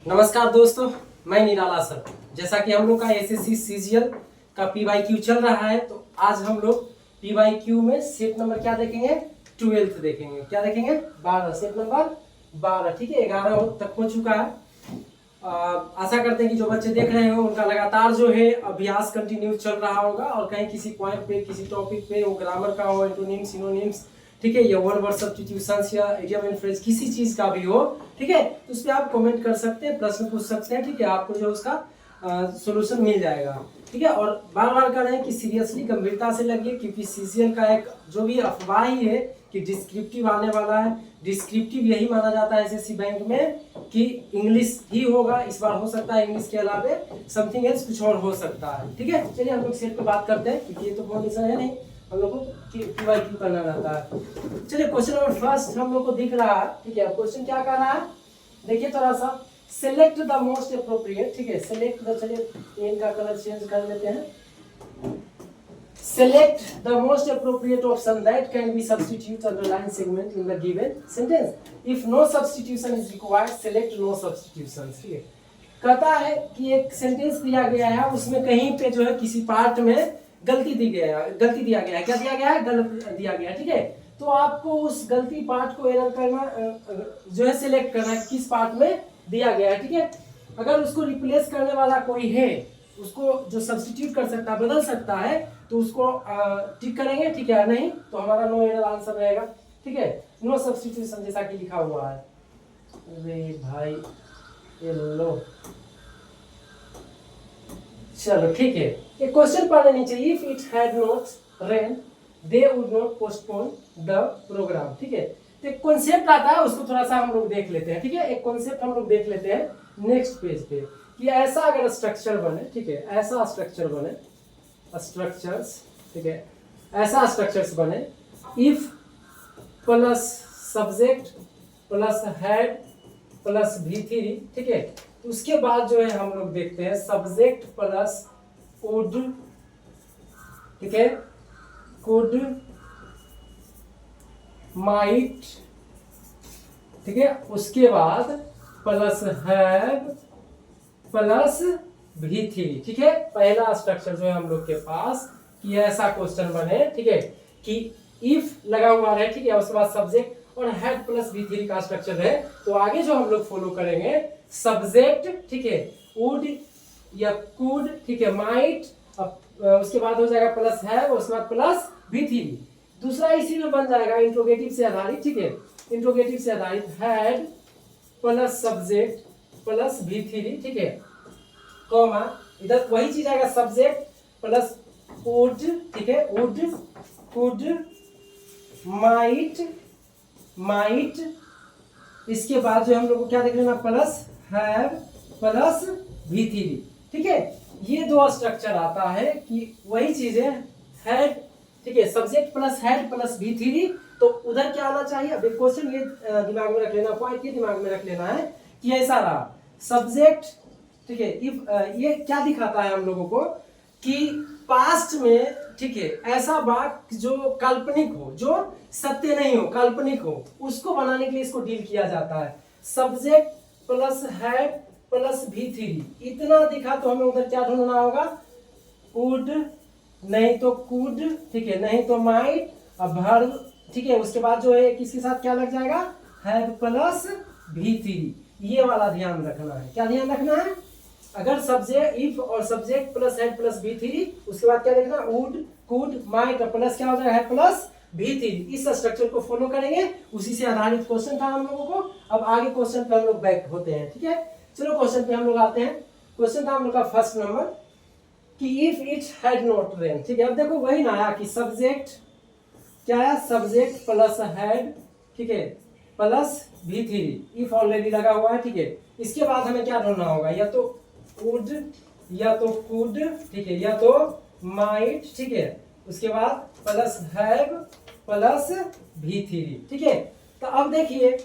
नमस्कार दोस्तों, मैं निराला सर। जैसा कि हम लोग का एसएससी सीजीएल का पीवाईक्यू चल रहा है, तो आज हम लोग पीवाईक्यू में सेट नंबर क्या देखेंगे, 12th देखेंगे। क्या देखेंगे? 12, सेट नंबर 12। ठीक है, 11 तक हो चुका है। आशा करते हैं कि जो बच्चे देख रहे हो उनका लगातार जो है अभ्यास कंटिन्यू चल रहा होगा, और कहीं किसी पॉइंट पे, किसी टॉपिक पे, वो ग्रामर का हो, एंटोनिम्स, सिनोनिम्स, ठीक है, या वर्ड सब्स्टिट्यूशंस या इडियम एंड फ्रेज, किसी चीज का भी हो, ठीक है, तो उस पर आप कमेंट कर सकते हैं, प्रश्न पूछ सकते हैं। ठीक है, आपको जो उसका सॉल्यूशन मिल जाएगा। ठीक है, और बार बार कर रहे हैं कि सीरियसली गंभीरता से लगिए, क्योंकि सीजीएल का एक जो भी अफवाह ही है कि डिस्क्रिप्टिव आने वाला है। डिस्क्रिप्टिव यही माना जाता है एसएससी बैंक में कि इंग्लिश ही होगा। इस बार हो सकता है इंग्लिश के अलावा समथिंग एल्स कुछ और हो सकता है। ठीक है, चलिए हम लोग सेट पे बात करते हैं, क्योंकि ये तो फाउंडेशन है नहीं, हम लोग को पीवाईक्यू करना रहता है। चलिए, क्वेश्चन नंबर फर्स्ट हम लोग को दिख रहा है। ठीक है, क्वेश्चन क्या कर रहा है, देखिए थोड़ा सा। सेलेक्ट द मोस्ट अप्रोप्रिएट, ठीक है, सेलेक्ट द, चलिए पेन का कलर चेंज कर लेते हैं। Select the most appropriate option that can be substitute underline segment in the given sentence. If no substitution is required, select no substitutions. ठीक है, कहता है कि एक सेंटेंस दिया गया है, उसमें कहीं पे जो है किसी पार्ट में गलती दी गया है, गलती दिया गया है। क्या दिया गया है? गलत दिया गया है। ठीक है, तो आपको उस गलती पार्ट को एरर करना जो है, सिलेक्ट करना है किस पार्ट में दिया गया है। ठीक है, अगर उसको रिप्लेस करने वाला कोई है, उसको जो सब्स्टिट्यूट कर सकता है, बदल सकता है, तो उसको टिक करेंगे। ठीक है, नहीं तो हमारा नो एरर आंसर रहेगा। ठीक है, नो सब्स्टिट्यूशन जैसा कि लिखा हुआ है। अरे भाई ये लो, चलो ठीक है, एक क्वेश्चन पढ़ लेनी चाहिए। If it had not rain they would not postpone the programme. ठीक है, तो एक कॉन्सेप्ट आता है, उसको थोड़ा सा हम लोग देख लेते हैं। ठीक है, एक कॉन्सेप्ट हम लोग देख लेते हैं नेक्स्ट पेज पे, कि ऐसा अगर स्ट्रक्चर बने, ठीक है, ऐसा स्ट्रक्चर बने, स्ट्रक्चर्स, ठीक है, ऐसा स्ट्रक्चर्स बने, if plus subject plus head plus V3, ठीक है, तो उसके बाद जो है हम लोग देखते हैं सब्जेक्ट प्लस वुड, ठीक है, कुड, माइट, ठीक है, उसके बाद प्लस हैव प्लस V3। ठीक है, पहला स्ट्रक्चर जो है हम लोग के पास, कि ऐसा क्वेश्चन बने, ठीक है, कि इफ लगा हुआ है, ठीक है, उसके बाद सब्जेक्ट और हेड प्लस V3 का स्ट्रक्चर है, तो आगे जो हम लोग फॉलो करेंगे सब्जेक्ट, ठीक है, वुड या कुड, ठीक है, माइट, उसके बाद हो जाएगा प्लस हैव, उसके बाद प्लस V3। दूसरा इसी में बन जाएगा इंट्रोगेटिव से आधारित, ठीक है, इंट्रोगेटिव से आधारित head plus subject plus V3, ठीक है, कॉमा, इधर वही चीज आएगा सब्जेक्ट प्लस वुड, ठीक है, वुड, कुड, माइट, माइट, इसके बाद जो हम लोग को क्या देख लेना, प्लस हैव प्लस V3। ठीक है, ये दो स्ट्रक्चर आता है कि वही चीजें हेड, ठीक है, subject plus head plus V3, तो उधर क्या आना चाहिए। अब क्वेश्चन ये दिमाग में रख लेना, पॉइंट ये दिमाग में रख लेना है कि ऐसा रहा सब्जेक्ट, ठीक है, इफ ये क्या दिखाता है हम लोगों को कि पास्ट में, ठीक है, ऐसा वाक्य जो काल्पनिक हो, जो सत्य नहीं हो, काल्पनिक हो, उसको बनाने के लिए इसको डील किया जाता है। Subject plus head plus V3 इतना दिखा, तो हमें उधर क्या ढूंढना होगा, वुड, नहीं तो कुड, ठीक है, नहीं तो माइट, अब वर्ब, ठीक है, उसके बाद जो है किसके साथ क्या लग जाएगा, हैव प्लस V3। ये वाला ध्यान रखना है। क्या ध्यान रखना है, अगर सब्जेक्ट इफ और subject plus head plus V3, उसके बाद क्या देखना, वुड, कुड, माइट, प्लस क्या हो जाएगा, हेड प्लस V3। इस स्ट्रक्चर को फॉलो करेंगे, उसी से आधारित क्वेश्चन था हम लोगों को। अब आगे क्वेश्चन पे हम लोग बैक होते हैं। ठीक है, चलो क्वेश्चन पे हम लोग आते हैं। क्वेश्चन था हम लोग का फर्स्ट नंबर, कि if it had not rain. ठीक है, अब देखो वही ना आया कि सब्जेक्ट क्या है, सब्जेक्ट प्लस हेड, ठीक है, प्लस V3, इफ ऑलरेडी लगा हुआ है। ठीक है, इसके बाद हमें क्या ढूंढना होगा, या तो वुड, या तो कुड, ठीक है, या तो माइट, ठीक है, उसके बाद प्लस हैव प्लस V3। ठीक है, तो अब देखिए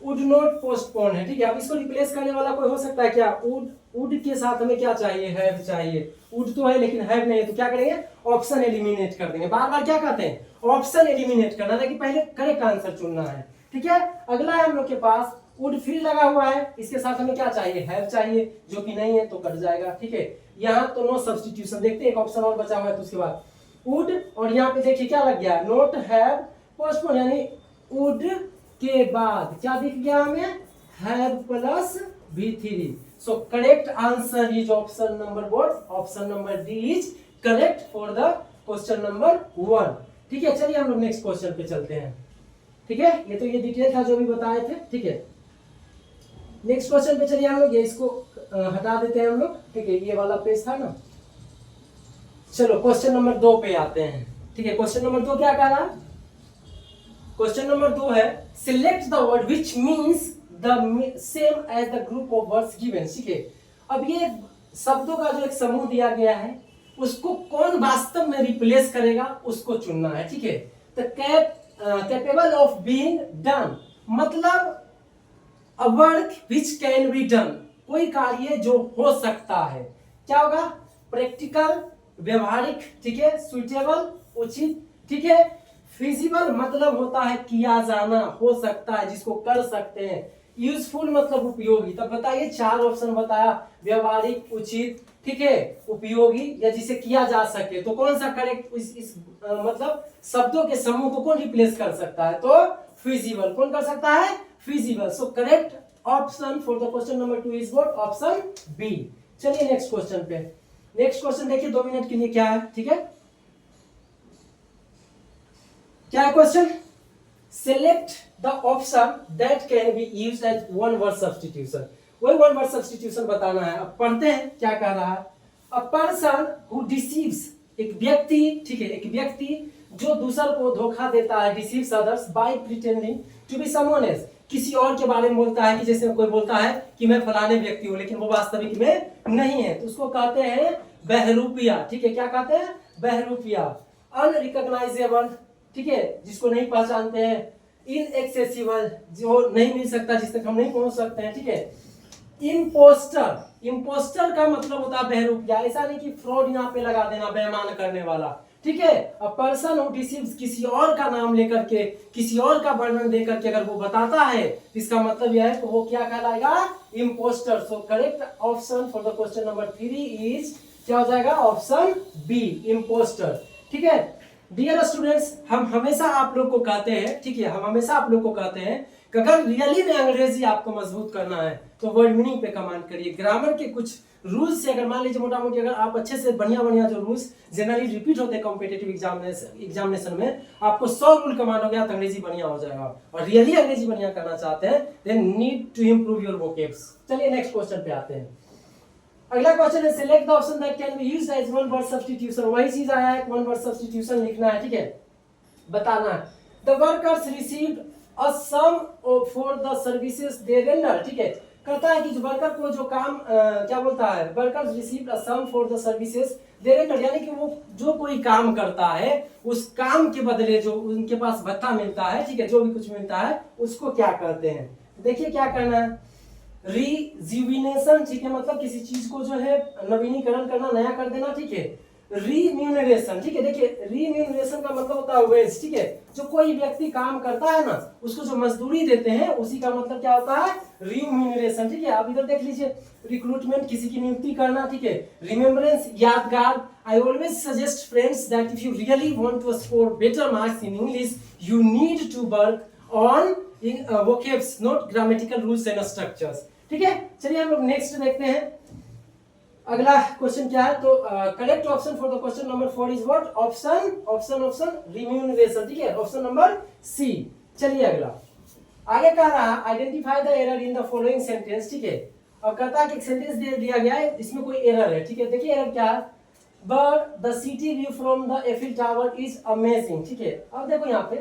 वुड नॉट पोस्टपोन है। ठीक है, अब इसको रिप्लेस करने वाला कोई हो सकता है क्या, वुड, वुड के साथ हमें क्या चाहिए, हैव चाहिए। वुड तो है लेकिन हैव नहीं है, तो क्या करेंगे, ऑप्शन एलिमिनेट कर देंगे। बार बार क्या कहते हैं, ऑप्शन एलिमिनेट करना, कि पहले करेक्ट आंसर चुनना है। ठीक है, अगला है हम लोग के पास वुड फिर लगा हुआ है, इसके साथ हमें क्या चाहिए, हैव चाहिए, जो कि नहीं है तो कट जाएगा, ठीक है। यहाँ तो नो सब्स्टिट्यूशन, देखते हैं एक ऑप्शन और बचा हुआ है तो उसके बाद वुड, और यहाँ पे देखिए क्या लग गया, नॉट हैव पोस्टपोन, यानी वुड के बाद क्या दिख गया हमें, have plus V3। So correct answer is option number what, option number D is correct for the question number 1। ठीक है, चलिए हम लोग नेक्स्ट क्वेश्चन पे चलते हैं। ठीक है, ये तो ये डिटेल था जो भी बताए थे। ठीक है, नेक्स्ट क्वेश्चन पे चलिए हम लोग, ये इसको हटा देते हैं हम लोग। ठीक है, ये वाला पेज था ना। चलो क्वेश्चन नंबर 2 पे आते हैं। ठीक है, क्वेश्चन नंबर 2 क्या कह रहा है, क्वेश्चन नंबर 2 है select the word which means the same as the group of words given. ठीक है, अब ये शब्दों का जो एक समूह दिया गया है उसको कौन वास्तव में रिप्लेस करेगा उसको चुनना है। ठीक है, the capable of being done, मतलब a work which can be done, कोई कार्य जो हो सकता है। क्या होगा, प्रैक्टिकल, व्यवहारिक, ठीक है, सुइटेबल, उचित, ठीक है, फिजिबल मतलब होता है किया जाना, हो सकता है, जिसको कर सकते हैं। यूजफुल मतलब उपयोगी। तब बताइए 4 ऑप्शन बताया, व्यवहारिक, उचित, ठीक है, उपयोगी या जिसे किया जा सके, तो कौन सा करेक्ट इस मतलब शब्दों के समूह को कौन रिप्लेस कर सकता है, तो फिजिबल। कौन कर सकता है, feasible. So correct option for the question number 2 is what, option B. चलिए नेक्स्ट क्वेश्चन पे। नेक्स्ट क्वेश्चन देखिए 2 मिनट के लिए क्या है। ठीक है, क्या है question, select the option that can be used as one word substitution. वही वन वर्ड सब्स्टिट्यूशन बताना है। अब पढ़ते हैं क्या कह रहा है। अ पर्सन हु डिसीव्स, एक व्यक्ति, ठीक है, एक व्यक्ति जो दूसर को धोखा देता है, deceives others by pretending to be someone else, किसी और के बारे में बोलता है, कि जैसे कोई बोलता है कि मैं फलाने व्यक्ति हूं लेकिन वो वास्तविक में नहीं है, तो उसको कहते हैं बहरूपिया। ठीक है, क्या कहते हैं, बहरूपिया। अनरिकॉग्नाइजेबल, ठीक है, जिसको नहीं पहचानते हैं। इनएक्सेसिबल, जो नहीं मिल सकता, जिस तक हम नहीं पहुंच सकते हैं। ठीक है, इम्पोस्टर, इम्पोस्टर का मतलब होता है बहरूपिया। ऐसा नहीं कि फ्रॉड यहाँ पे लगा देना, बेईमान करने वाला। ठीक है, अ पर्सन हु डिसीव्स, किसी और का नाम लेकर के, किसी और का वर्णन देकर के अगर वो बताता है, इसका मतलब यह है कि वो क्या कहलाएगा, impostor. So correct option for the question number 3 is क्या हो जाएगा, ऑप्शन बी, इम्पोस्टर। ठीक है, डियर स्टूडेंट्स, हम हमेशा आप लोग को कहते हैं, ठीक है, हम हमेशा आप लोग को कहते हैं कि अगर रियली में अंग्रेजी आपको मजबूत करना है तो वर्ड मीनिंग पे कमांड करिए। ग्रामर के कुछ रूल्स से अगर मान लीजिए मोटा मोटी अगर आप अच्छे से बढ़िया जो रूल्स जनरली रिपीट होते हैं कॉम्पिटिटिव एग्जामिनेशन में, आपको 100 रूल कमांड हो गया तो अंग्रेजी बढ़िया हो जाएगा। और रियली अंग्रेजी बढ़िया करना चाहते हैं then need to improve your vocabs. चलिए नेक्स्ट क्वेश्चन पे आते हैं। अगला क्वेश्चन है select the option that can be used as one word substitution. वही चीज आया है, वन वर्ड सब्स्टिट्यूशन लिखना है। ठीक है, बताना है the workers received a sum for the services they render. ठीक है, कहता है कि जो वर्कर को जो काम क्या बोलता है, workers received a sum for the services they render, यानी कि वो जो कोई काम करता है उस काम के बदले जो उनके पास भत्ता मिलता है, ठीक है, जो भी कुछ मिलता है उसको क्या कहते हैं। देखिए क्या करना है, रिज्यूविनेशन, ठीक है, मतलब किसी चीज को जो है नवीनीकरण करना, नया कर देना। ठीक है, रीम्यूनरेशन, ठीक है, देखिए रीम्यूनरेशन का मतलब होता है वेज। ठीक है, जो कोई व्यक्ति काम करता है ना उसको जो मजदूरी देते हैं उसी का मतलब क्या होता है, रीम्यूनरेशन। ठीक है, आप इधर देख लीजिए, रिक्रूटमेंट, किसी की नियुक्ति करना। ठीक है, रिमेम्बरेंस, यादगार। I always suggest friends that if you really want to score better marks in English you need to work on vocabs, not grammatical rules and structures। ठीक है, चलिए हम लोग नेक्स्ट देखते हैं। अगला क्वेश्चन क्या है, तो correct option for the question number 4 is what, option remuneration. ठीक है, ऑप्शन नंबर सी। चलिए अगला आगे कह रहा है identify the error in the following sentence. ठीक है, अब कहता है कि एक सेंटेंस दे दिया गया है, इसमें कोई एरर है। ठीक है, देखिए एरर क्या है, but the city view from the Eiffel tower is amazing. ठीक है, अब देखो यहाँ पे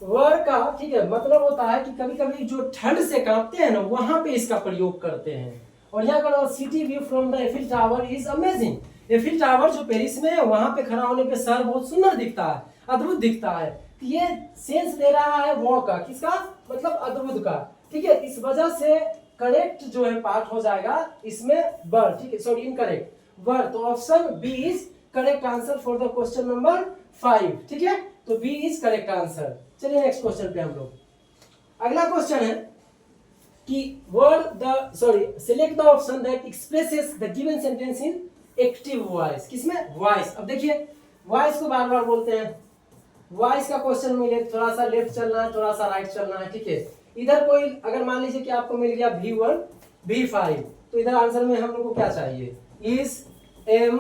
वर्ड का, ठीक है, मतलब होता है कि कभी कभी जो ठंड से कांपते हैं ना वहां पे इसका प्रयोग करते हैं। और यहाँ करो city view from the Eiffel tower is amazing. Eiffel tower जो पेरिस में है वहां पे खड़ा होने पे शहर बहुत सुंदर दिखता है, अद्भुत दिखता है। ये सेंस दे रहा है वो का, किसका, मतलब अद्भुत का। ठीक है, इस वजह से करेक्ट जो है पार्ट हो जाएगा इसमें वर्ड। ठीक है, सॉरी इनकरेक्ट वर्ड। तो option B is correct answer for the question number 5। ठीक है, तो बी इज करेक्ट आंसर। चलिए नेक्स्ट क्वेश्चन पे हम लोग। अगला क्वेश्चन है कि select the option that expresses the given sentence in active voice। किसमें? वॉइस। अब देखिए वॉइस को बार बार बोलते हैं, वॉइस का क्वेश्चन मिले थोड़ा सा लेफ्ट चलना है, थोड़ा सा राइट चलना है, ठीक है। इधर कोई अगर मान लीजिए कि आपको मिल गया V1 V5, तो इधर आंसर में हम लोग को क्या चाहिए? Is M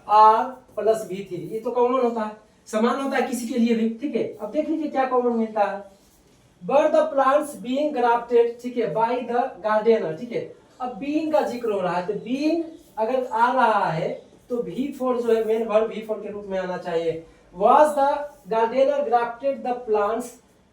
R plus V3। ये तो कॉमन होता है, समान होता है किसी के लिए भी, ठीक है। अब देख लीजिए क्या कॉमन मिलता है। बर द प्लांट्स बीइंग ग्राफ्टेड, ठीक है, बाय द गार्डनर, ठीक है। अब बीइंग का जिक्र हो रहा है, तो बीइंग अगर आ रहा है तो V4 जो है मेन वर्ब V4 के रूप में आना चाहिए। Was the gardener grafted the plants,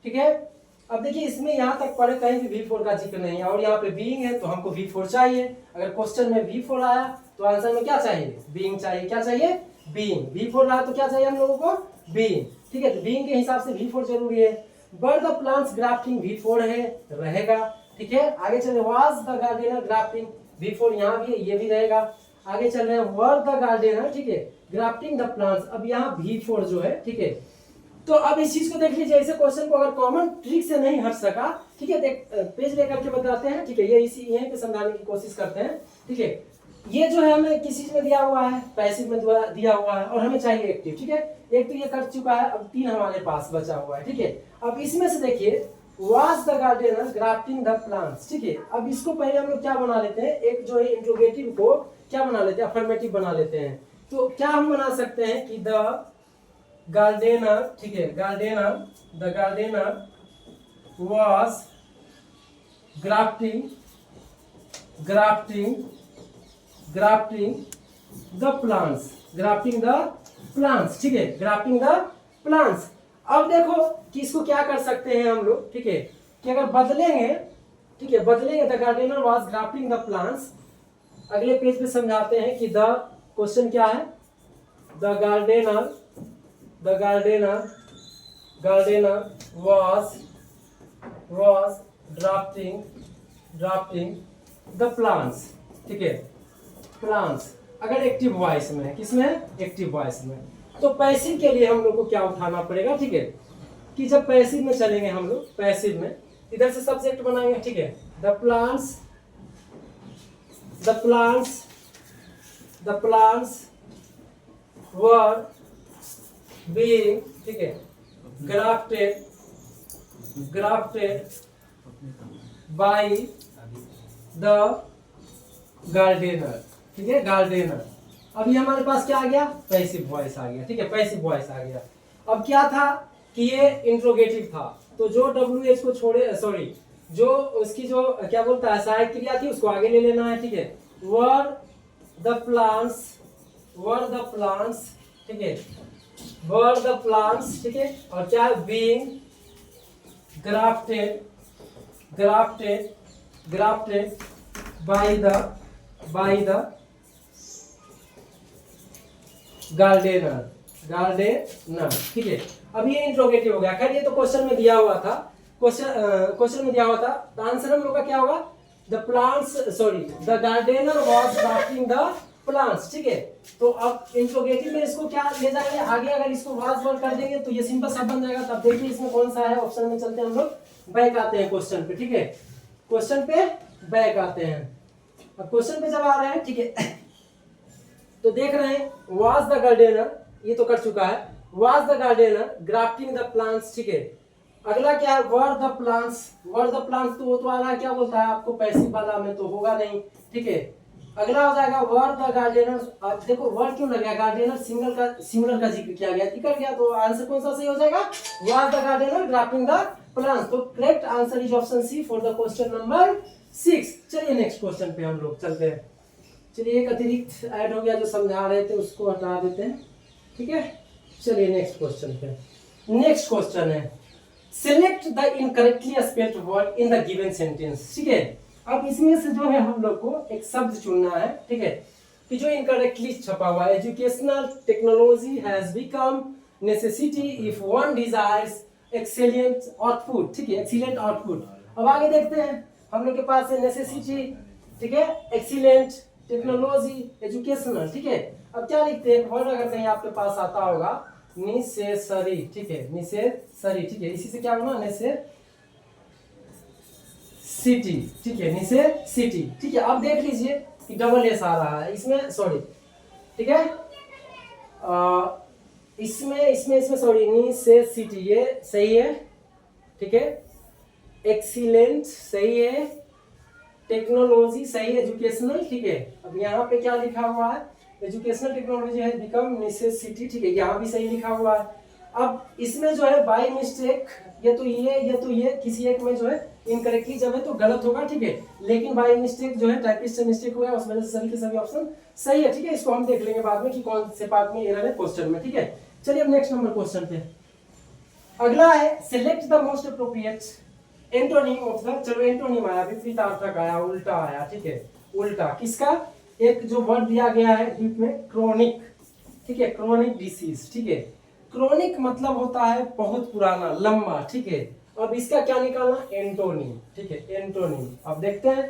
ठीक है। अब देखिए इसमें यहाँ तक पढ़े कहीं भी V4 का जिक्र नहीं है, और यहाँ पे बीइंग है तो हमको V4 चाहिए। अगर क्वेश्चन में V4 आया तो आंसर में क्या चाहिए? बीइंग चाहिए। क्या चाहिए? बीइंग। V4 रहा तो क्या चाहिए हम लोगों को? बीइंग, ठीक है। तो बीइंग के हिसाब से V4 जरूरी है। But the plants grafting V4 है, रहेगा, ठीक है। आगे चले, was the gardener grafting, V4 यहाँ भी है, ये भी रहेगा। आगे चल रहे हैं, वर द गार्डनर, ठीक है, ग्राफ्टिंग द प्लांट्स, अब यहाँ V4 जो है, ठीक है। तो अब इस चीज को देख लीजिए, ऐसे क्वेश्चन को अगर कॉमन ट्रिक से नहीं हट सका, ठीक है, देख पेज लेकर के बताते हैं, ठीक है। ये इसी यहीं पे समझाने की कोशिश करते हैं, ठीक है। ये जो है हमें किस चीज में दिया हुआ है? पैसिव में दिया हुआ है, और हमें चाहिए एक्टिव, ठीक है। एक तो ये कर चुका है, अब 3 हमारे पास बचा हुआ है, ठीक है। अब इसमें से देखिए, was the gardener grafting the plants, ठीक है। अब इसको पहले हम लोग क्या बना लेते हैं, एक जो है इंट्रोगेटिव को क्या बना लेते हैं? अफर्मेटिव बना लेते हैं। तो क्या हम बना सकते हैं कि द गार्डनर, ठीक है, the gardener was grafting the plants, ठीक है, ग्राफ्टिंग द प्लांट्स। अब देखो कि इसको क्या कर सकते हैं हम लोग, ठीक है, कि अगर बदलेंगे, ठीक है, बदलेंगे the gardener was grafting the plants. अगले पेज पे समझाते हैं कि द क्वेश्चन क्या है? The gardener was drafting the plants, ठीक है, प्लांट्स। अगर एक्टिव वॉइस में है, किसमें? एक्टिव वॉइस में। तो पैसिव के लिए हम लोग को क्या उठाना पड़ेगा, ठीक है, कि जब पैसिव में चलेंगे हम लोग, पैसिव में इधर से सब्जेक्ट बनाएंगे, ठीक है। द प्लांट्स वर बीइंग, ठीक है, ग्राफ्टेड बाय द गार्डनर, ठीक है, गार्डनर। अभी हमारे पास क्या आ गया? पैसिव वॉइस आ गया, ठीक है, पैसिव वॉइस आ गया। अब क्या था कि ये इंट्रोगेटिव था, तो जो WH को छोड़े, सॉरी, जो उसकी जो क्या बोलता है सहायक क्रिया थी उसको आगे ले लेना है, ठीक है। वर द प्लांट्स, ठीक है, वर द प्लांट्स, ठीक है, और क्या? Being grafted by the gardener, ठीक है। अब ये इंट्रोगेटिव हो गया। खैर ये तो क्वेश्चन में दिया हुआ था, क्वेश्चन में दिया हुआ था, तो आंसर हम लोग का क्या होगा? The gardener was grafting the plants, ठीक है। तो अब इंट्रोगेटिव में इसको क्या ले जाएंगे आगे? अगर इसको वाज वर्ड कर देंगे तो ये सिंपल सा बन जाएगा। तब देखिए इसमें कौन सा है, ऑप्शन में चलते हैं हम लोग, बैक आते हैं क्वेश्चन पे, ठीक है, क्वेश्चन पे बैक आते हैं। अब क्वेश्चन पे जब आ रहे हैं, ठीक है, तो देख रहे हैं वाज द गार्डनर, ये तो कर चुका है, was the gardener grafting the plants, ठीक है। अगला क्या है? वर द प्लांट्स, तो वो तो आ रहा है, क्या बोलता है आपको? पैसिव वाला में तो होगा नहीं, ठीक है। अगला हो जाएगा वर द गार्डनर। अब देखो वर्ड क्यों लगा? गार्डनर सिंगुलर का जिक्र किया गया, निकल गया, तो आंसर कौन सा सही हो जाएगा? Were the gardener grafting the plants. तो correct answer is option C for the question number 6। चलिए नेक्स्ट क्वेश्चन पे हम लोग चलते हैं। चलिए एक अतिरिक्त ऐड हो गया जो समझा रहे थे, उसको हटा देते हैं, ठीक है। चलिए नेक्स्ट क्वेश्चन पे। नेक्स्ट क्वेश्चन है, select the incorrectly spelled word in the given sentence, ठीक है। अब इसमें से जो है हम लोग को एक शब्द चुनना है, ठीक है, कि जो इनकरेक्टली छपा हुआ है। Educational technology has become necessity if one desires excellent output, ठीक है, एक्सीलेंट आउटपुट। अब आगे देखते हैं, हम लोग के पास है नेसेसिटी, ठीक है, एक्सीलेंट, टेक्नोलॉजी, एजुकेशनल, ठीक है। अब क्या लिखते हैं? वर्ड अगर कहीं आपके पास आता होगा, नेसेसरी, ठीक है, नेसेसरी, ठीक है, इसी से क्या होना? नेसेसरी, सिटी, ठीक है, नेसेसिटी, ठीक है। अब देख लीजिए कि डबल एस आ रहा है इसमें, सॉरी, ठीक है, इसमें सॉरी, नेसेसिटी ये सही है, ठीक है, एक्सीलेंट सही है, टेक्नोलॉजी सही, एजुकेशनल, ठीक है। अब यहाँ पे क्या लिखा हुआ है, एजुकेशनल टेक्नोलॉजी है बिकम नेसेसिटी, ठीक है, यहाँ भी सही लिखा हुआ है। अब इसमें जो है बाय मिस्टेक ये तो ये किसी एक में जो है इनकरेक्टली जब है तो गलत होगा, ठीक है, लेकिन बाय मिस्टेक जो है टाइपिस्ट से मिस्टेक हुआ है, उस वजह से सभी के सभी ऑप्शन सही है, ठीक है। इसको हम देख लेंगे बाद में कि कौन से पार्ट में एरर है क्वेश्चन में, ठीक है। चलिए अब नेक्स्ट नंबर क्वेश्चन पे अगला है, select the most appropriate antonym of the, चलो एंटोनिम आया, विपरीतार्थक आया, उल्टा आया, ठीक है, उल्टा किसका, एक जो वर्ड दिया गया है बीच में, क्रोनिक, ठीक है, क्रोनिक डिसीज, ठीक है। क्रोनिक मतलब होता है बहुत पुराना, लंबा, ठीक है। अब इसका क्या निकालना, एंटोनिम, ठीक है, एंटोनिम। अब देखते हैं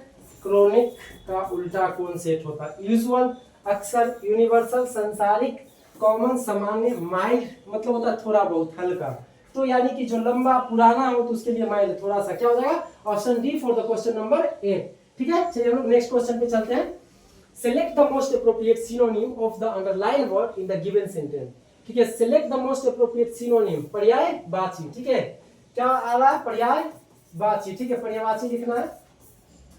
क्रोनिक का उल्टा कौन सेट होता है, यूजुअल, अक्सर, यूनिवर्सल, संसारिक, कॉमन, सामान्य, माइल्ड मतलब होता है थोड़ा बहुत, हल्का। तो यानी कि जो लंबा पुराना हो तो उसके लिए माइल्ड थोड़ा सा, क्या हो जाएगा, option D for the question number 8, ठीक है। चलिए हम लोग नेक्स्ट क्वेश्चन पे चलते हैं। Select the most appropriate synonym of the underline word in the given sentence, ठीक है। Select the most appropriate synonym, पर्यायवाची, ठीक है, क्या आ रहा है, पर्यायवाची, ठीक है, पर्यायवाची लिखना है।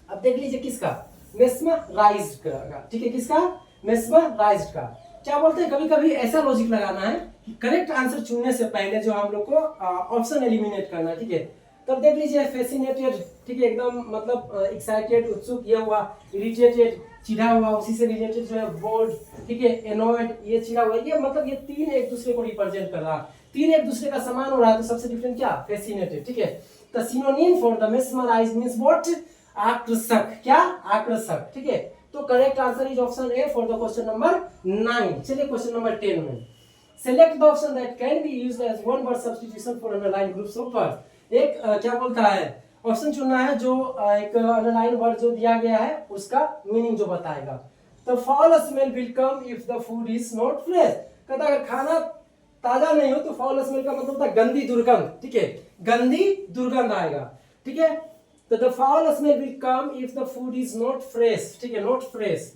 अब देख लीजिए किसका, मेस्मराइज्ड का, ठीक है, किसका, मेस्मराइज्ड का। क्या बोलते हैं, कभी कभी ऐसा लॉजिक लगाना है कि करेक्ट आंसर चुनने से पहले जो हम लोग को ऑप्शन एलिमिनेट करना है, ठीक है। तब देख लीजिए फैसिनेटेड, ठीक है, एकदम मतलब एक्साइटेड, उत्सुक, ये हुआ, इरिटेटेड, चिढ़ा हुआ, उसी से रिलेटेड जो है बोर्ड, ठीक है, एनॉयड, ये चिढ़ा हुआ, ये मतलब ये तीन एक दूसरे को रिप्रेजेंट कर रहा है, तीन एक दूसरे का समान हो रहा है, तो सबसे डिफरेंट क्या, फैसिनेटेड, ठीक है। The synonym for the mesmerised means what, आकर्षक, क्या, आकर्षक, ठीक है। तो correct answer is option A for the question number 9। चलिए क्वेश्चन नंबर 10 में, select the option that can be used as one word substitution for underline groups of word. एक क्या बोलता है, ऑप्शन चुनना है जो एक अंडरलाइन वर्ड जो दिया गया है उसका मीनिंग जो बताएगा। The foul smell will come if the food is not fresh, कहता अगर खाना ताजा नहीं हो तो फाउल स्मेल का मतलब होता है गंदी दुर्गंध, ठीक है, गंदी दुर्गंध आएगा, ठीक है। तो the foul smell will come if the food is not fresh, ठीक है, नॉट फ्रेश,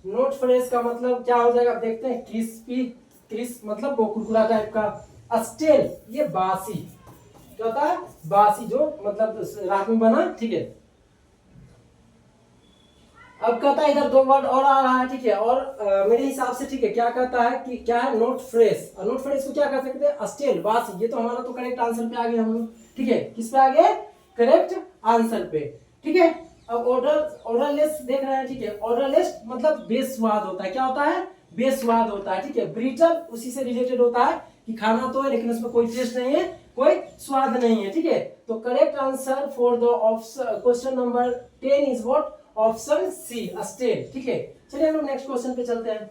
नॉट फ्रेश का मतलब क्या हो जाएगा, देखते हैं, क्रिस्पी, क्रिस्प मतलब वो कुरकुरा टाइप का, स्टेल ये बासी, क्या होता है, बासी जो मतलब रात में बना, ठीक है। अब कहता है इधर दो वर्ड और आ रहा है, ठीक है, और मेरे हिसाब से, ठीक है, क्या कहता है कि क्या है, नॉट फ्रेश, और नॉट फ्रेश को क्या कह सकते हैं, स्टेल, बासी। ये तो हमारा तो करेक्ट आंसर पे आ गए हम लोग, ठीक है, किस पे आ गए, करेक्ट आंसर पे, ठीक है। अब ऑर्डरलेस देख रहे हैं, ठीक है, ऑर्डरलेस मतलब बेस्वाद होता है, क्या होता है, बेस्वाद होता है, ठीक है। ब्रिटल उसी से रिलेटेड होता है कि खाना तो है लेकिन उसमें कोई टेस्ट नहीं है, कोई स्वाद नहीं है, ठीक है। तो correct answer for the option question number 10 is what, option C, stale, ठीक है। चलिए हम लोग नेक्स्ट क्वेश्चन पे चलते हैं।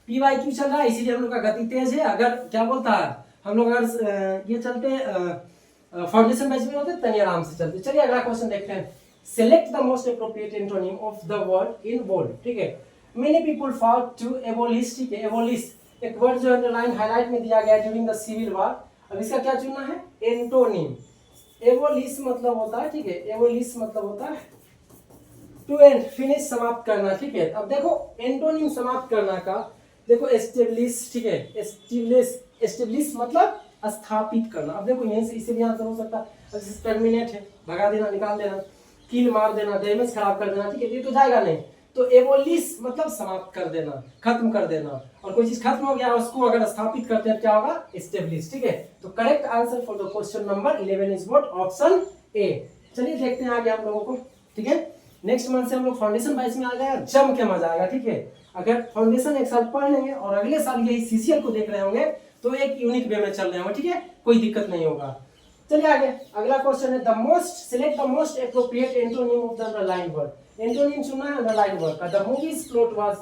पीवाईक्यू चल रहा है इसीलिए हम लोग का गति तेज है, अगर क्या बोलता है हम लोग अगर ये चलते फाउंडेशन बैच में होते तनी आराम से चलते। चलिए अगला क्वेश्चन देखते हैं। Select the most appropriate antonym of the word in bold, ठीक है। Many people fought to abolish, ठीक है, एबोलिश एक वर्ड जो अंडरलाइन हाईलाइट में दिया गया ड्यूरिंग द सिविल वॉर। अब इसका क्या चुनना है, एंटोनिम। एबोलिश मतलब होता है, ठीक है, एबोलिश मतलब होता है टू एंड, फिनिश, समाप्त करना, ठीक है। अब देखो एंटोनिम समाप्त करना का, देखो एस्टेब्लिश, ठीक है, एस्टेब्लिश, एस्टेब्लिश मतलब स्थापित करना। अब देखो यहीं से इसे भी आंसर हो सकता है, जैसे टर्मिनेट है, भगा देना, निकाल देना, किल मार देना, डैमेज खराब कर देना, ठीक है, ये तो जाएगा नहीं। तो एबोलिश मतलब समाप्त कर देना, खत्म कर देना, और कोई चीज खत्म हो गया उसको अगर स्थापित करते हैं क्या होगा, एस्टेब्लिश, ठीक है। तो correct answer for the question number 11 is what, option A. चलिए देखते हैं आगे हम लोगों को, ठीक है। नेक्स्ट मंथ से हम लोग फाउंडेशन बैच में आ गए, जम के मजा आएगा, ठीक है। अगर फाउंडेशन एक साल पढ़ लेंगे और अगले साल यही सीसीएल को देख रहे होंगे तो एक यूनिक वे में चल रहे होंगे, ठीक है, कोई दिक्कत नहीं होगा। चलिए आगे अगला क्वेश्चन है, the most, select the most appropriate antonym of the underline word. Antonym चुनना है अंडरलाइन वर्ड का। The movies plot was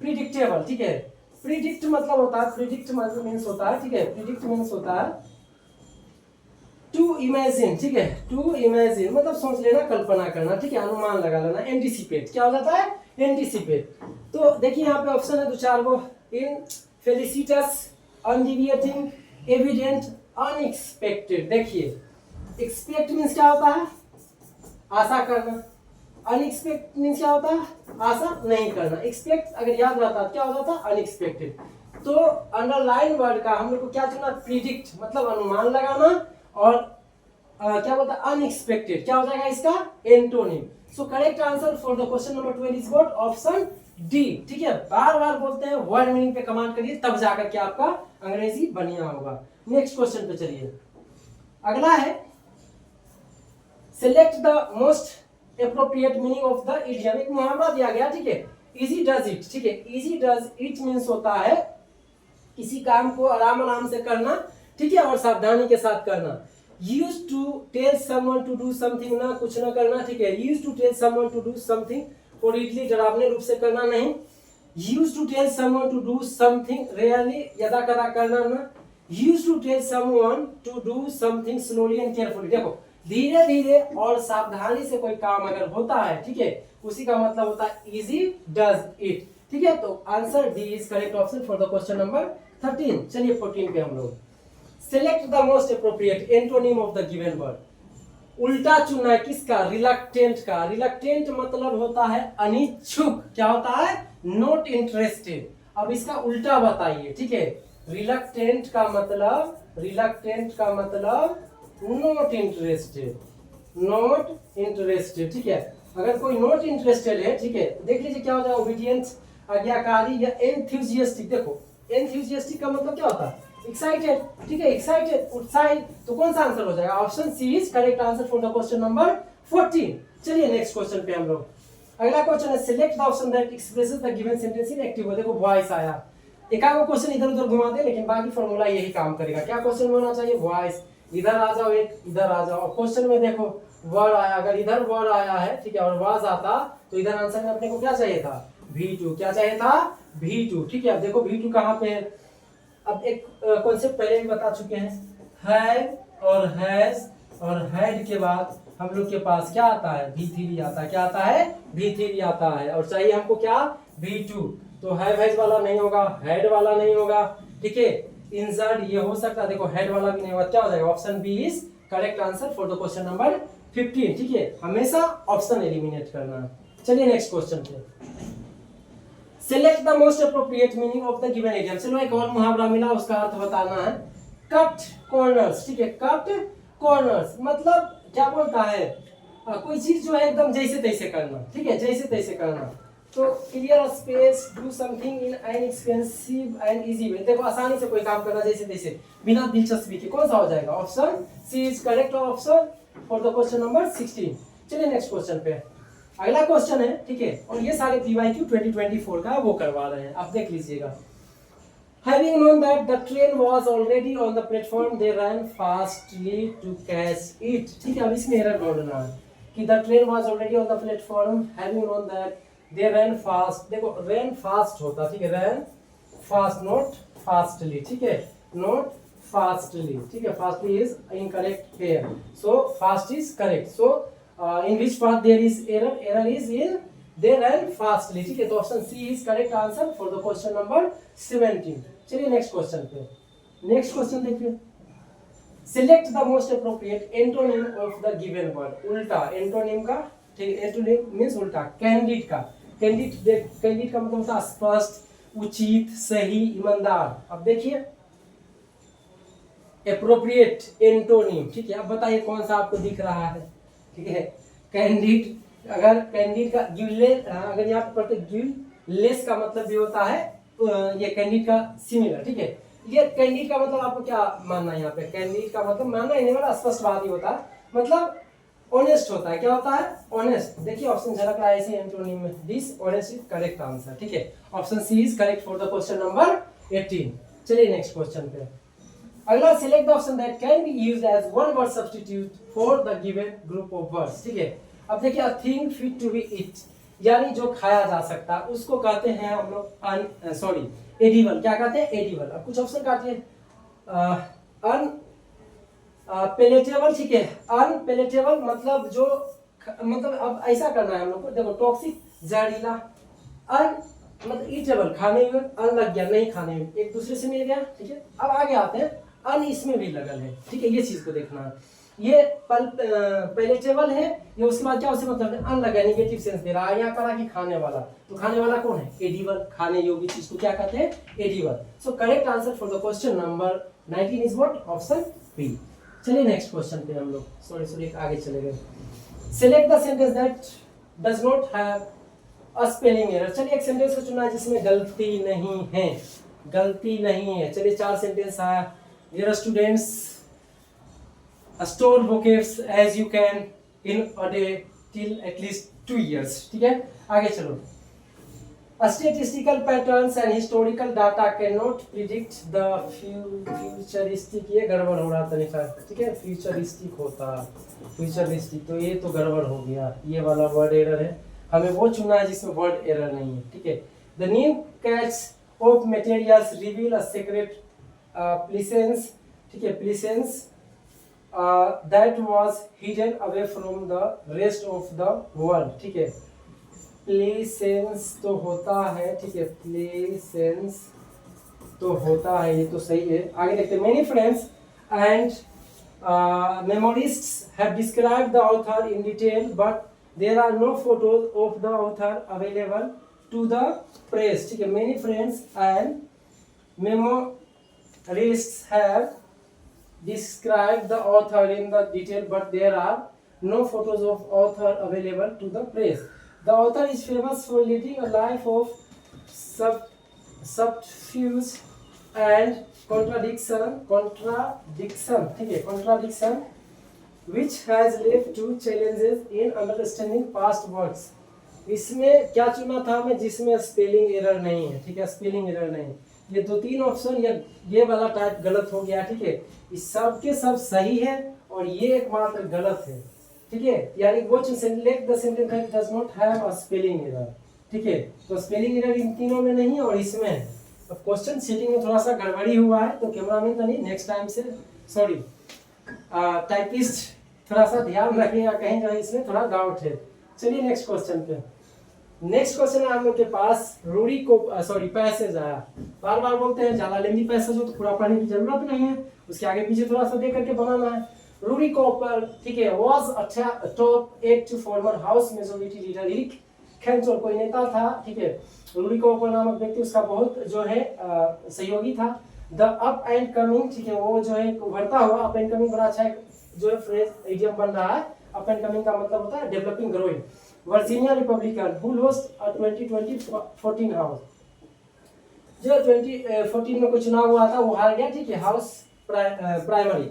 predictable, ठीक है। प्रिडिक्ट मतलब होता है, प्रिडिक्ट मतलब मींस होता है, ठीक है, प्रिडिक्ट मींस होता है टू इमेजिन, ठीक है, टू इमेजिन मतलब सोच लेना, कल्पना करना, ठीक है, अनुमान लगा लेना। एंटिसिपेट क्या हो जाता है, एंटिसिपेट। तो देखिए यहाँ पे ऑप्शन है दो चार गो, इन फेलिसिटस, अनडिविएटिंग, एविडेंट, अनएक्सपेक्टेड। देखिए एक्सपेक्ट मींस क्या होता है, आशा करना, अनएक्सपेक्ट मीन्स क्या होता है, आशा नहीं करना। एक्सपेक्ट अगर याद रहता क्या होता था, अनएक्सपेक्टेड। तो अंडरलाइन वर्ड का हम लोग को क्या चुना, प्रिडिक्ट मतलब अनुमान लगाना, और क्या बोलता है, अनएक्सपेक्टेड क्या हो जाएगा इसका antonym. So correct answer for the question number 12 is what, option D. ठीक है, बार बार बोलते हैं वर्ड मीनिंग पे कमांड करिए तब जाकर के आपका अंग्रेजी बढ़िया होगा। नेक्स्ट क्वेश्चन पे चलिए, अगला है select the most appropriate meaning of the idiom. एक मुहावरा दिया गया, ठीक है, इजी डज इट। ठीक है, इजी डज इट मीन्स होता है किसी काम को आराम आराम से करना, ठीक है, और सावधानी के साथ करना। Use to tell someone to do something, ना कुछ ना करना, ठीक है। Use to tell someone to do something, और इडली डरावने रूप से करना नहीं। Use to tell someone to do something rarely, यदा कदा करना ना। Use to tell someone to do something slowly and carefully. देखो धीरे धीरे और सावधानी से कोई काम अगर होता है, ठीक है, उसी का मतलब होता है इजी डज इट। ठीक है, तो answer D is correct option for the question number 13। चलिए 14 पे हम लोग, select the most appropriate antonym of the given word. उल्टा चुनना है किसका, रिलक्टेंट का। रिलक्टेंट मतलब होता है अनिच्छुक, क्या होता है, नॉट इंटरेस्टेड। अब इसका उल्टा बताइए, ठीक है। रिलक्टेंट का मतलब, रिलक्टेंट का मतलब नॉट इंटरेस्टेड, नॉट इंटरेस्टेड। ठीक है, अगर कोई नॉट इंटरेस्टेड है, ठीक है, देख लीजिए क्या हो जाएगा, ओबीडियंट, आज्ञाकारी, या एंथुसियास्टिक। देखो एंथुसियास्टिक का मतलब क्या होता है, एक्साइटेड। ठीक है, एक्साइटेड, उत्साहित। तो कौन सा आंसर हो जाएगा, option C is correct answer for the question number 14। चलिए नेक्स्ट क्वेश्चन पे हम लोग, अगला क्वेश्चन है select the option that expresses the given sentence in active. देखो वॉइस आया, एकागो क्वेश्चन इधर उधर घुमा दे, लेकिन बाकी फॉर्मूला यही काम करेगा। क्या क्वेश्चन में होना चाहिए, वॉइस, इधर आ जाओ एक, इधर आ जाओ। क्वेश्चन में देखो वर्ड आया, अगर इधर वर्ड आया है, ठीक है, और वाज आता, तो इधर आंसर में अपने को क्या चाहिए था, V2। क्या चाहिए था, V2। ठीक है, अब देखो V2 कहाँ पे है। अब एक कॉन्सेप्ट पहले भी बता चुके हैं, हैव और हैज और हैड के बाद हम लोग के पास क्या आता है, V3 आता है। क्या आता है, V3 आता है, और चाहिए हमको क्या, V2। तो हैव हैज वाला नहीं होगा, हैड वाला नहीं होगा, ठीक है। इंसर्ट ये हो सकता है, देखो हेड वाला भी नहीं होगा, क्या हो जाएगा, option B is correct answer for the question number 15। ठीक है, हमेशा ऑप्शन एलिमिनेट करना है। चलिए नेक्स्ट क्वेश्चन पे, select the most appropriate meaning of the given idiom. चलो एक और मुहावरा मिला, उसका अर्थ बताना है, कट कॉर्नर्स। ठीक है, कट कॉर्नर्स मतलब क्या बोलता है, कोई चीज जो है एकदम जैसे तैसे करना, ठीक है, जैसे तैसे करना। तो clear space, do something in an expensive and easy way. देखो आसानी से कोई काम करना जैसे तैसे, बिना दिलचस्पी के। कौन सा हो जाएगा, option C is correct option for the question number 16। चलिए नेक्स्ट क्वेश्चन पे, अगला क्वेश्चन है, ठीक है, और ये सारे PYQ 2024 का वो करवा रहे हैं, आप देख लीजिएगा। Having known that the train was already on the platform, they ran fastly to catch it। ठीक है, अब इसमें एरर ढूंढना है कि the train was already on the platform, having known that they ran fast। देखो ran fast होता, ठीक है, ran fast not fastly। ठीक है, not fastly। ठीक है, fastly is incorrect here, so fast is correct। So in which part there is error, error is in they ran fastly। ठीक है, तो option C is correct answer for the question number 17। चलिए next question पे, next question देखिए, select the most appropriate antonym of the given word. उल्टा antonym का, ठीक है, एंटोनिम मींस उल्टा, कैंडिड का। कैंडिड का मतलब होता है स्पष्ट, उचित, सही, ईमानदार। अब देखिए एप्रोप्रिएट एंटोनिम, ठीक है, अब बताइए कौन सा आपको दिख रहा है। ठीक है, कैंडिड, अगर कैंडिड का गिवलेस, अगर यहाँ पे पढ़ते गिवलेस का मतलब भी होता है, तो ये कैंडिड का सिमिलर। ठीक है, ये कैंडिड का मतलब आपको क्या मानना है, यहाँ पे कैंडिड का मतलब मानना ही नहीं, वाला स्पष्टवादी होता है, मतलब ऑनेस्ट होता है। क्या होता है, ऑनेस्ट। देखिए ऑप्शन झलक रहा है ऐसे एंटोनिम में, this honest is correct answer. ठीक है, option C is correct for the question number 18। चलिए नेक्स्ट क्वेश्चन पे, अगला select the option that can be used as one word substitute for the given group of words. ठीक है, अब देखिए a thing fit to be eat, यानी जो खाया जा सकता है, उसको कहते हैं हम लोग एडिबल। क्या कहते हैं, एडिबल। अब कुछ ऑप्शन काटिए, पेलेटेबल। ठीक है, अनपेलेटेबल मतलब जो मतलब अब ऐसा करना है हम लोग को, देखो टॉक्सिक, जहरीला, अन मतलब ईटेबल खाने में, अन लग गया नहीं खाने में, एक दूसरे से मिल गया। ठीक है, अब आगे आते हैं, अन इसमें भी लगल है। ठीक है, ये चीज को देखना है। ये पैलेटेबल है, ये उसके बाद क्या उसे मतलब अन लगा, नेगेटिव सेंस दे रहा है। यहाँ करा कि खाने वाला, तो खाने वाला कौन है? एडिबल, खाने योग्य चीज को क्या कहते हैं? Edible. So correct answer for the question number 19 is what? Option B. चलिए नेक्स्ट क्वेश्चन पे हम लोग सॉरी आगे चले गए। Select the sentence that does not have a spelling error. चलिए एक सेंटेंस को चुना जिसमें गलती नहीं है, गलती नहीं है। चलिए 4 सेंटेंस आया। Dear students, store vocabs as you can in a day till at least 2 years। ठीक है, आगे चलो। Statistical patterns and historical data cannot predict the futuristic। ये गड़बड़ हो रहा था निकाल, ठीक है, फ्यूचरिस्टिक होता, फ्यूचरिस्टिक, तो ये तो गड़बड़ हो गया, ये वाला वर्ड एरर है। हमें वो चुना है जिसमें वर्ड एरर नहीं है, ठीक है। The new catch of materials reveal a secret presence, ठीक है, presence that was hidden away from the rest of the world। ठीक है, प्लेसेंस तो होता है, ठीक है, प्लेसेंस तो होता है, ये तो सही है। आगे देखते हैं। Many friends and memorists have described the author in detail but there are no photos of the author available to the press. ठीक है, many friends and memorists have describe the author in the detail but there are no photos of author available to the press। The author is famous for leading a life of subterfuge and contradiction, ठीक है, contradiction which has led to challenges in understanding past works। इसमें क्या चुना था हमें? जिसमें spelling error नहीं है, ठीक है, स्पेलिंग एरर नहीं। ये 2-3 ऑप्शन ये वाला टाइप गलत हो गया, ठीक है, इस सब के सब सही है और ये एकमात्र गलत है, ठीक है। यानी वो select the sentence that does not have a spelling error, ठीक है, तो स्पेलिंग एरर इन तीनों में नहीं है और इसमें है। अब क्वेश्चन सेटिंग में थोड़ा सा गड़बड़ी हुआ है, तो कैमरामैन तो नहीं, नेक्स्ट टाइम से सॉरी टाइपिस्ट थोड़ा सा ध्यान रखिएगा, कहीं जो है इसमें थोड़ा डाउट है। चलिए नेक्स्ट क्वेश्चन पे। नेक्स्ट क्वेश्चन है हम लोग के पास रूढ़ी को पैसेज आया। बार बार बोलते हैं ज्यादा लेंदी पैसेज हो तो पूरा पढ़ने की जरूरत नहीं है, उसके आगे पीछे थोड़ा सा देख करके बनाना है। रूढ़ी कॉपर, ठीक है, was a top 8 former house majority leader Eric Cantor, कोई नेता था, ठीक है। रूढ़ी कॉपर नामक व्यक्ति उसका बहुत जो है सहयोगी था। द अप एंड कमिंग, ठीक है, वो जो है उभरता हुआ, अप एंड कमिंग बड़ा अच्छा जो है फ्रेज इडियम बन रहा है। अप एंड कमिंग का मतलब होता है developing, growing. Virginia Republican who lost a 2014 house, जो 2014 में कोई चुनाव हुआ था वो हार गया, ठीक है, house primary.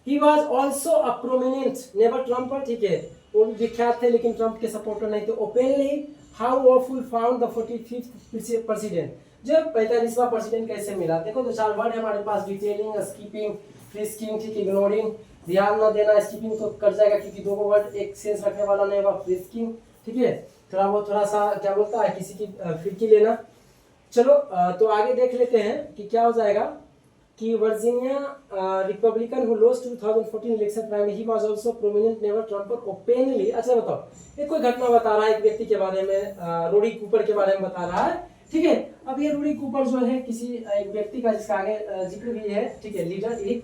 He was also a prominent never Trump, ठीक है, वो भी विख्यात थे लेकिन ट्रम्प के सपोर्टर नहीं थे। Openly how awful found the 45th president, जो 45वां प्रेसिडेंट कैसे मिला? देखो तो 4 वर्ड है हमारे पास, डिटेलिंग, स्कीपिंग, फ्रिस्किंग, ठीक है, इग्नोरिंग, ध्यान न देना, स्कीपिंग तो कर जाएगा क्योंकि 2 वर्ड एक सेंस रखने वाला नहीं होगा, फ्रिस्किंग, ठीक है, थोड़ा सा क्या बोलता है, किसी की फिरकी लेना। चलो तो आगे देख लेते हैं कि क्या हो जाएगा कि Virginia Republican who lost 2014 election primary, he was also prominent never Trump openly. अच्छा बताओ, ये कोई घटना बता रहा है एक व्यक्ति के बारे में, रूडी कूपर के बारे में बता रहा है, ठीक है। अब ये रूडी कूपर जो है किसी एक व्यक्ति का जिसका आगे जिक्र भी है, ठीक है, लीडर रिक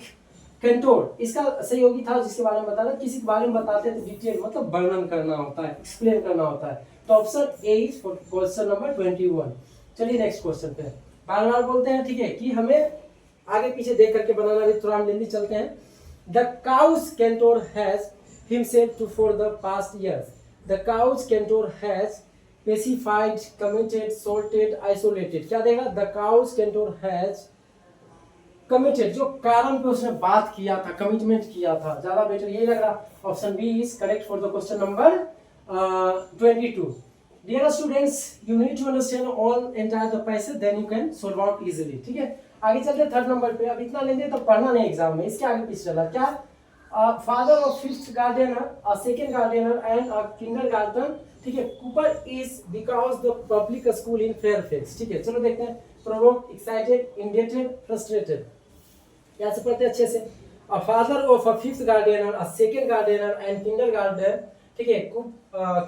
कैंटोर इसका सहयोगी था, जिसके बारे में बता रहा है। किसी के बारे में बताते हैं तो डिटेल मतलब वर्णन करना होता है, एक्सप्लेन करना होता है। तो option A is for question number 21। चलिए नेक्स्ट क्वेश्चन पे। बार बार बोलते हैं, ठीक है, कि हमें आगे पीछे देख करके बनाना भी, थोड़ा हम जल्दी चलते हैं। The cause Cantor has himself to for the past years. The cause Cantor has specified, committed, sorted, isolated. क्या देगा? The cause Cantor has committed, जो कारण पे उसने बात किया था, कमिटमेंट किया था, ज्यादा बेटर यही लग रहा। Option B is correct for the question number 22। Dear students, you need to understand all entire the passage, then you can solve out easily। ठीक है, आगे चलते हैं 3rd नंबर पे। अब इतना लेंगे तो पढ़ना नहीं एग्जाम में, इसके आगे पीछे चला क्या? Father of 5th gardener, a 2nd gardener and a kindergarten, ठीक है। Cooper is because the public school in Fairfax, ठीक है। चलो देखते हैं। Provoked, excited, indignated, frustrated. यहाँ से पढ़ते अच्छे से। A father of a 5th gardener, a 2nd gardener and kindergarten, ठीक है।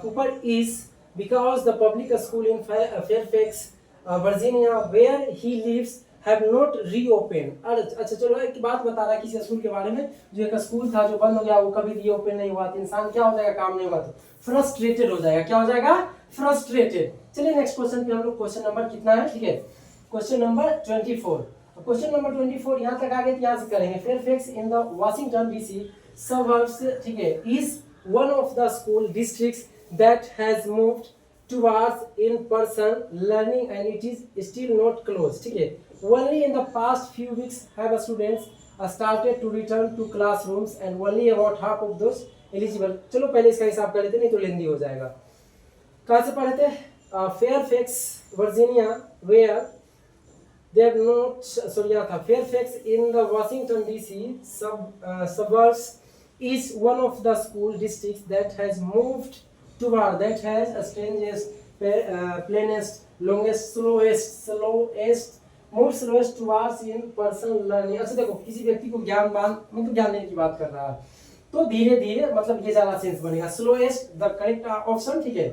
Cooper is because the public school in Fairfax, Virginia, where he lives, have not reopen. अच्छा चलो एक बात बता रहा है किसी स्कूल के बारे में, जो एक स्कूल था जो बंद हो गया वो कभी रीओपन नहीं हुआ, तो इंसान क्या हो जाएगा, काम नहीं होगा तो फ्रस्ट्रेटेड हो जाएगा। क्या हो जाएगा, फ्रस्ट्रेटेड। चलिए नेक्स्ट क्वेश्चन पे हम लोग, क्वेश्चन नंबर कितना है, ठीक है, क्वेश्चन नंबर 24। क्वेश्चन नंबर 24 यहाँ तक आगे यहाँ से करेंगे। Fairfax in the Washington DC suburbs, ठीक है, is one of the school districts that has moved towards in-person learning and it is still not closed, ठीक है। Only in the past few weeks have students started to return to classrooms and only about half of those eligible। चलो पहले इसका हिसाब कर लेते, नहीं तो लेंदी हो जाएगा। कहाँ से पढ़े थे, Fairfax Virginia, where they have not, sorry यहाँ था, Fairfax in the Washington DC suburbs is one of the school districts that has moved toward, that has a strangest, plainest, longest, slowest, moved slowest towards in person learning। अच्छा देखो, किसी व्यक्ति को ज्ञान मतलब ज्ञान देने की बात कर रहा है, तो धीरे धीरे मतलब ये ज्यादा सेंस बनेगा। स्लोएस्ट द करेक्ट ऑप्शन, ठीक है।